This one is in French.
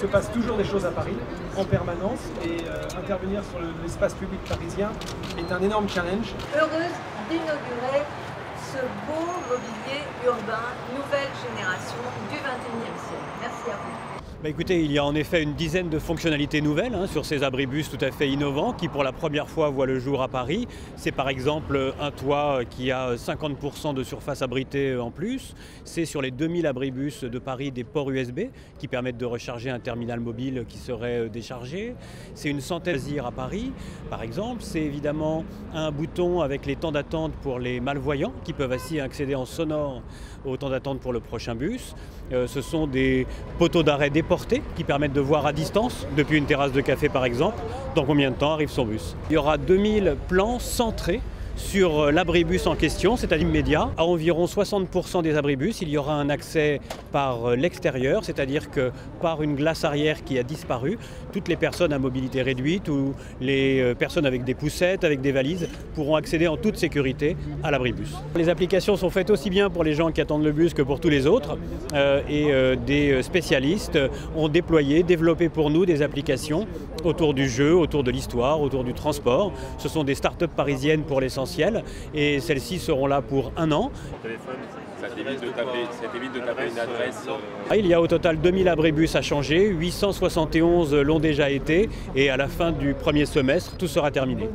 se passe toujours des choses à Paris, en permanence, et intervenir sur l'espace public parisien est un énorme challenge. Heureuse d'inaugurer ce beau mobilier urbain, nouvelle génération du XXIe siècle. Merci à vous. Écoutez, il y a en effet une dizaine de fonctionnalités nouvelles sur ces abribus tout à fait innovants qui pour la première fois voient le jour à Paris. C'est par exemple un toit qui a 50% de surface abritée en plus. C'est sur les 2000 abribus de Paris des ports USB qui permettent de recharger un terminal mobile qui serait déchargé. C'est une centaine à Paris par exemple. C'est évidemment un bouton avec les temps d'attente pour les malvoyants qui peuvent ainsi accéder en sonore au temps d'attente pour le prochain bus. Ce sont des poteaux d'arrêt déportés qui permettent de voir à distance, depuis une terrasse de café par exemple, dans combien de temps arrive son bus. Il y aura 2000 plans centrés sur l'abribus en question, c'est-à-dire immédiat. À environ 60% des abribus, il y aura un accès par l'extérieur, c'est-à-dire que par une glace arrière qui a disparu, toutes les personnes à mobilité réduite ou les personnes avec des poussettes, avec des valises, pourront accéder en toute sécurité à l'abribus. Les applications sont faites aussi bien pour les gens qui attendent le bus que pour tous les autres. Des spécialistes ont déployé, développé pour nous des applications autour du jeu, autour de l'histoire, autour du transport. Ce sont des start-up parisiennes pour l'essentiel et celles-ci seront là pour 1 an. Ça t'évite de taper une adresse. Il y a au total 2000 abribus à changer, 871 l'ont déjà été et à la fin du premier semestre, tout sera terminé.